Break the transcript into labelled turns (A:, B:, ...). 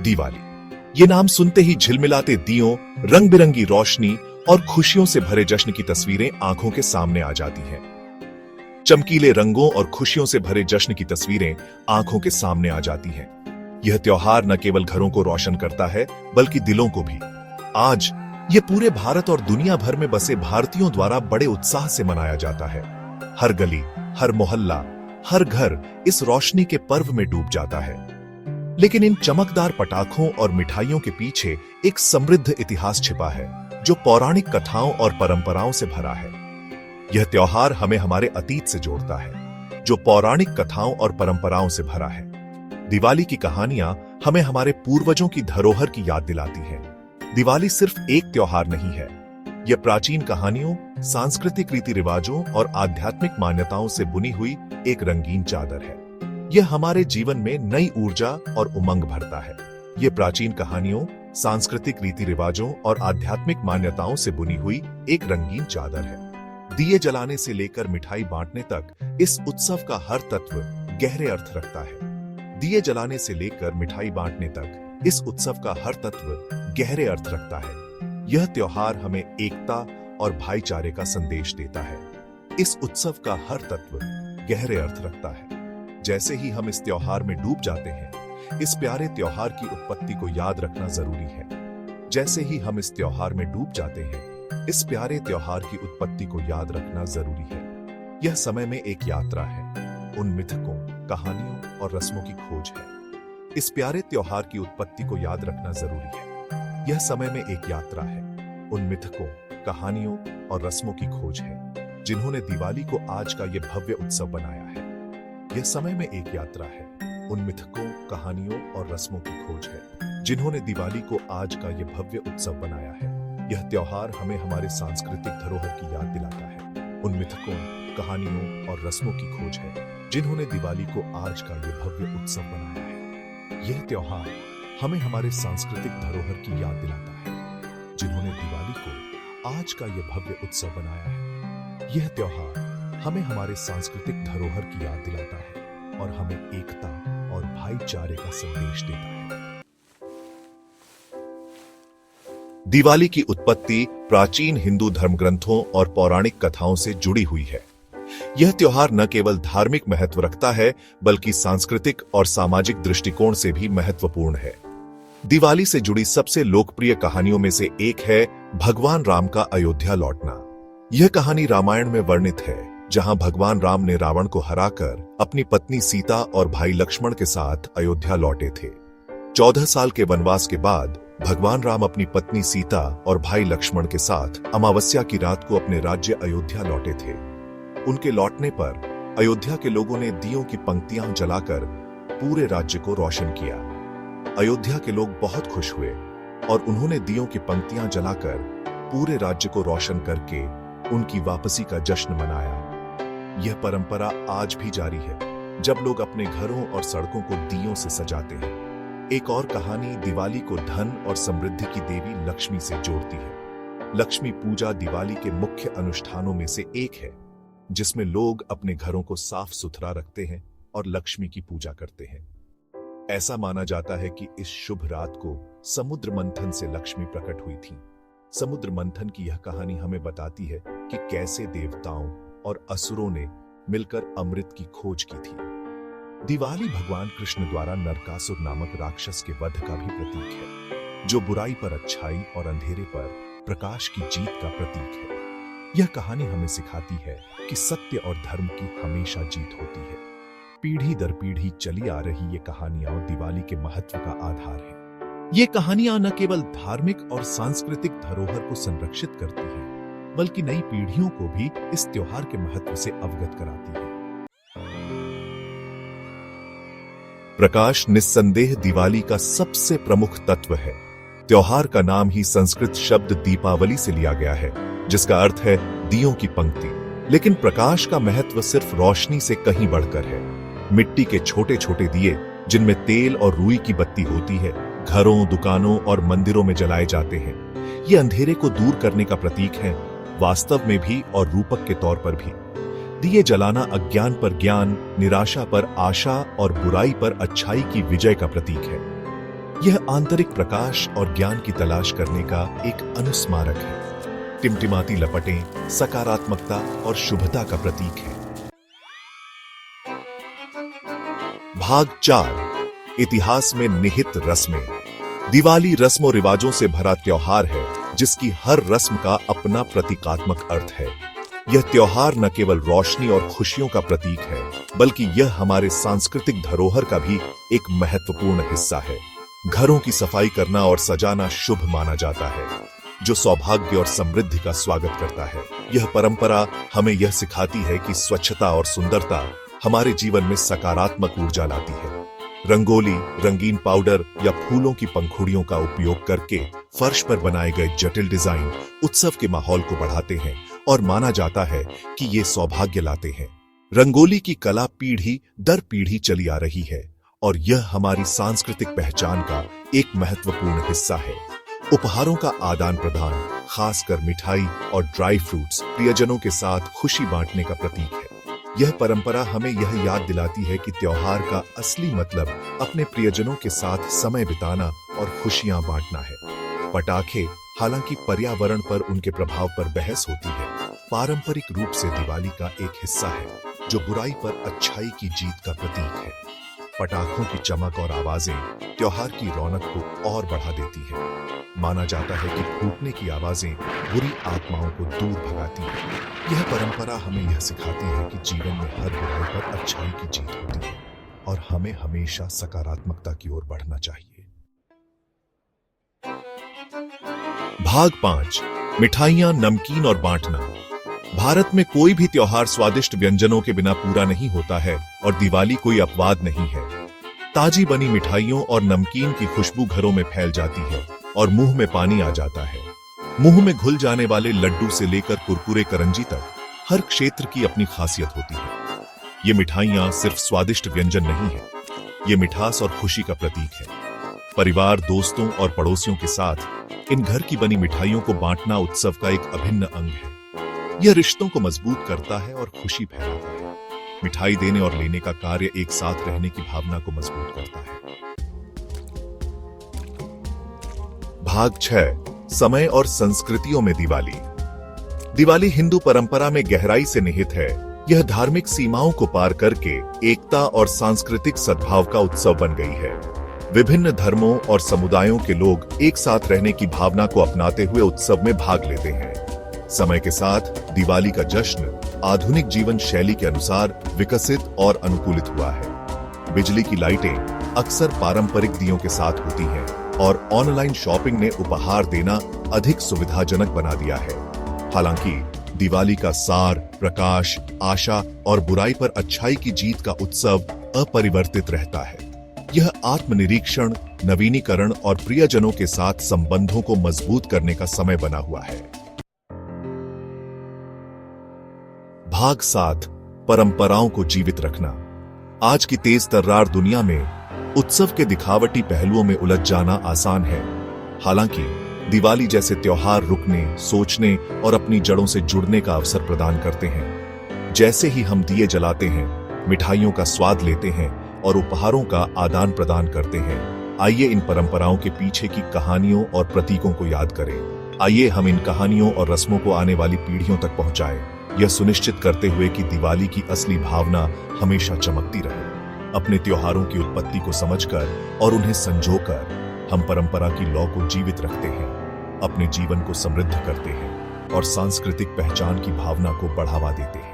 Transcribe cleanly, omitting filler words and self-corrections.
A: दिवाली, ये नाम सुनते ही झिलमिलाते दियों, रंग बिरंगी रोशनी और खुशियों से भरे जश्न की तस्वीरें आंखों के सामने आ जाती हैं। चमकीले रंगों और खुशियों से भरे जश्न की तस्वीरें आंखों के सामने आ जाती हैं। यह त्योहार न केवल घरों को रोशन करता है, बल्कि दिलों को भी। आज ये पूरे भारत और दुनिया भर में बसे भारतीयों द्वारा बड़े उत्साह से मनाया जाता है। हर गली, हर मोहल्ला, हर घर इस रोशनी के पर्व में डूब जाता है। लेकिन इन चमकदार पटाखों और मिठाइयों के पीछे एक समृद्ध इतिहास छिपा है, जो पौराणिक कथाओं और परंपराओं से भरा है। यह त्योहार हमें हमारे अतीत से जोड़ता है, जो पौराणिक कथाओं और परंपराओं से भरा है। दिवाली की कहानियां हमें हमारे पूर्वजों की धरोहर की याद दिलाती हैं। दिवाली सिर्फ एक त्योहार नहीं है, यह प्राचीन कहानियों, सांस्कृतिक रीति रिवाजों और आध्यात्मिक मान्यताओं से बुनी हुई एक रंगीन चादर है। यह हमारे जीवन में नई ऊर्जा और उमंग भरता है। यह प्राचीन कहानियों, सांस्कृतिक रीति रिवाजों और आध्यात्मिक मान्यताओं से बुनी हुई एक रंगीन चादर है। दिए जलाने से लेकर मिठाई बांटने तक इस उत्सव का हर तत्व गहरे अर्थ रखता है। दिए जलाने से लेकर मिठाई बांटने तक इस उत्सव का हर तत्व गहरे अर्थ रखता है। यह त्योहार हमें एकता और भाईचारे का संदेश देता है। इस उत्सव का हर तत्व गहरे अर्थ रखता है। जैसे ही हम इस त्योहार में डूब जाते हैं, इस प्यारे त्योहार की उत्पत्ति को याद रखना जरूरी है। जैसे ही हम इस त्योहार में डूब जाते हैं, इस प्यारे त्योहार की उत्पत्ति को याद रखना जरूरी है। यह समय में एक यात्रा है, उन मिथकों, कहानियों और रस्मों की खोज है। इस प्यारे त्योहार की उत्पत्ति को याद रखना जरूरी है। यह समय में एक यात्रा है, उन मिथकों, कहानियों और रस्मों की खोज है, जिन्होंने दिवाली को आज का यह भव्य उत्सव बनाया है। यह समय में एक यात्रा है, उन मिथकों, कहानियों और रस्मों की खोज है, जिन्होंने दिवाली को आज का यह भव्य उत्सव बनाया है। यह त्योहार हमें हमारे सांस्कृतिक धरोहर की याद दिलाता है। उन मिथकों, कहानियों और रस्मों की खोज है, जिन्होंने दिवाली को आज का यह भव्य उत्सव बनाया है। यह त्योहार हमें हमारे सांस्कृतिक धरोहर की याद दिलाता है, जिन्होंने दिवाली को आज का यह भव्य उत्सव बनाया है। यह त्योहार हमें हमारे सांस्कृतिक धरोहर की याद दिलाता है और हमें एकता और भाईचारे का संदेश देता है। दिवाली की उत्पत्ति प्राचीन हिंदू धर्मग्रंथों और पौराणिक कथाओं से जुड़ी हुई है। यह त्योहार न केवल धार्मिक महत्व रखता है, बल्कि सांस्कृतिक और सामाजिक दृष्टिकोण से भी महत्वपूर्ण है। दिवाली से जुड़ी सबसे लोकप्रिय कहानियों में से एक है भगवान राम का अयोध्या लौटना। यह कहानी रामायण में वर्णित है, जहां भगवान राम ने रावण को हराकर अपनी पत्नी सीता और भाई लक्ष्मण के साथ अयोध्या लौटे थे। 14 साल के वनवास के बाद भगवान राम अपनी पत्नी सीता और भाई लक्ष्मण के साथ अमावस्या की रात को अपने राज्य अयोध्या लौटे थे। उनके लौटने पर अयोध्या के लोगों ने दियों की पंक्तियां जलाकर पूरे राज्य को रोशन किया। अयोध्या के लोग बहुत खुश हुए और उन्होंने दियों की पंक्तियां जलाकर पूरे राज्य को रोशन करके उनकी वापसी का जश्न मनाया। यह परंपरा आज भी जारी है, जब लोग अपने घरों और सड़कों को दियों से सजाते हैं। एक और कहानी दिवाली को धन और समृद्धि की देवी लक्ष्मी से जोड़ती है। लक्ष्मी पूजा दिवाली के मुख्य अनुष्ठानों में से एक है, जिसमें लोग अपने घरों को साफ सुथरा रखते हैं और लक्ष्मी की पूजा करते हैं। ऐसा माना जाता है कि इस शुभ रात को समुद्र मंथन से लक्ष्मी प्रकट हुई थी। समुद्र मंथन की यह कहानी हमें बताती है कि कैसे देवताओं और असुरों ने मिलकर अमृत की खोज की थी। दिवाली भगवान कृष्ण द्वारा नरकासुर नामक राक्षस के वध का भी प्रतीक है, जो बुराई पर अच्छाई और अंधेरे पर प्रकाश की जीत का प्रतीक है। यह कहानी हमें सिखाती है कि सत्य और धर्म की हमेशा जीत होती है। पीढ़ी दर पीढ़ी चली आ रही ये कहानियां दिवाली के महत्व का आधार है। ये कहानियां न केवल धार्मिक और सांस्कृतिक धरोहर को संरक्षित करती हैं, बल्कि नई पीढ़ियों को भी इस त्योहार के महत्व से अवगत कराती है। प्रकाश निस्संदेह दिवाली का सबसे प्रमुख तत्व है। त्योहार का नाम ही संस्कृत शब्द दीपावली से लिया गया है, जिसका अर्थ है दियों की पंक्ति। लेकिन प्रकाश का महत्व सिर्फ रोशनी से कहीं बढ़कर है। मिट्टी के छोटे छोटे दिए, जिनमें तेल और रुई की बत्ती होती है, घरों, दुकानों और मंदिरों में जलाए जाते हैं। ये अंधेरे को दूर करने का प्रतीक है, वास्तव में भी और रूपक के तौर पर भी। दिए जलाना अज्ञान पर ज्ञान, निराशा पर आशा और बुराई पर अच्छाई की विजय का प्रतीक है। यह आंतरिक प्रकाश और ज्ञान की तलाश करने का एक अनुस्मारक है। टिमटिमाती लपटें सकारात्मकता और शुभता का प्रतीक है। भाग 4 इतिहास में निहित रस्में। दिवाली रस्मों रिवाजों से भरा त्योहार है जिसकी हर रस्म का अपना प्रतीकात्मक अर्थ है। यह त्योहार न केवल रोशनी और खुशियों का प्रतीक है बल्कि यह हमारे सांस्कृतिक धरोहर का भी एक महत्वपूर्ण हिस्सा है। घरों की सफाई करना और सजाना शुभ माना जाता है जो सौभाग्य और समृद्धि का स्वागत करता है। यह परंपरा हमें यह सिखाती है कि स्वच्छता और सुंदरता हमारे जीवन में सकारात्मक ऊर्जा लाती है। रंगोली, रंगीन पाउडर या फूलों की पंखुड़ियों का उपयोग करके फर्श पर बनाए गए जटिल डिजाइन उत्सव के माहौल को बढ़ाते हैं और माना जाता है कि ये सौभाग्य लाते हैं। रंगोली की कला पीढ़ी दर पीढ़ी चली आ रही है और यह हमारी सांस्कृतिक पहचान का एक महत्वपूर्ण हिस्सा है। उपहारों का आदान प्रदान, खासकर मिठाई और ड्राई फ्रूट्स, प्रियजनों के साथ खुशी बांटने का प्रतीक है। यह परंपरा हमें यह याद दिलाती है कि त्योहार का असली मतलब अपने प्रियजनों के साथ समय बिताना और खुशियां बांटना है। पटाखे, हालांकि पर्यावरण पर उनके प्रभाव पर बहस होती है, पारंपरिक रूप से दिवाली का एक हिस्सा है जो बुराई पर अच्छाई की जीत का प्रतीक है। पटाखों की चमक और आवाजें त्योहार की रौनक को और बढ़ा देती हैं। माना जाता है कि फूटने की आवाजें बुरी आत्माओं को दूर भगाती हैं। यह परंपरा हमें यह सिखाती है कि जीवन में हर बुराई पर अच्छाई की जीत होती है और हमें हमेशा सकारात्मकता की ओर बढ़ना चाहिए। भाग 5 मिठाइयां, नमकीन और बांटना। भारत में कोई भी त्योहार स्वादिष्ट व्यंजनों के बिना पूरा नहीं होता है और दिवाली कोई अपवाद नहीं है। ताजी बनी मिठाइयों और नमकीन की खुशबू घरों में फैल जाती है और मुंह में पानी आ जाता है। मुंह में घुल जाने वाले लड्डू से लेकर कुरकुरे करंजी तक हर क्षेत्र की अपनी खासियत होती है। ये मिठाइयां सिर्फ स्वादिष्ट व्यंजन नहीं है, ये मिठास और खुशी का प्रतीक है। परिवार, दोस्तों और पड़ोसियों के साथ इन घर की बनी मिठाइयों को बांटना उत्सव का एक अभिन्न अंग है। यह रिश्तों को मजबूत करता है और खुशी फैलाता है। मिठाई देने और लेने का कार्य एक साथ रहने की भावना को मजबूत करता है। भाग 6 समय और संस्कृतियों में दिवाली। दिवाली हिंदू परंपरा में गहराई से निहित है। यह धार्मिक सीमाओं को पार करके एकता और सांस्कृतिक सद्भाव का उत्सव बन गई है। विभिन्न धर्मों और समुदायों के लोग एक साथ रहने की भावना को अपनाते हुए उत्सव में भाग लेते हैं। समय के साथ दिवाली का जश्न आधुनिक जीवन शैली के अनुसार विकसित और अनुकूलित हुआ है। बिजली की लाइटें अक्सर पारंपरिक दियों के साथ होती हैं और ऑनलाइन शॉपिंग ने उपहार देना अधिक सुविधाजनक बना दिया है। हालांकि दिवाली का सार प्रकाश, आशा और बुराई पर अच्छाई की जीत का उत्सव अपरिवर्तित रहता है। यह आत्मनिरीक्षण, नवीनीकरण और प्रियजनों के साथ संबंधों को मजबूत करने का समय बना हुआ है। भाग 7 परंपराओं को जीवित रखना। आज की तेज तर्रार दुनिया में उत्सव के दिखावटी पहलुओं में उलझ जाना आसान है। हालांकि दिवाली जैसे त्योहार रुकने, सोचने और अपनी जड़ों से जुड़ने का अवसर प्रदान करते हैं। जैसे ही हम दिए जलाते हैं, मिठाइयों का स्वाद लेते हैं और उपहारों का आदान प्रदान करते हैं, आइए इन परंपराओं के पीछे की कहानियों और प्रतीकों को याद करें। आइए हम इन कहानियों और रस्मों को आने वाली पीढ़ियों तक पहुंचाएं, यह सुनिश्चित करते हुए कि दिवाली की असली भावना हमेशा चमकती रहे। अपने त्योहारों की उत्पत्ति को समझकर और उन्हें संजोकर हम परंपरा की लौ को जीवित रखते हैं, अपने जीवन को समृद्ध करते हैं और सांस्कृतिक पहचान की भावना को बढ़ावा देते हैं।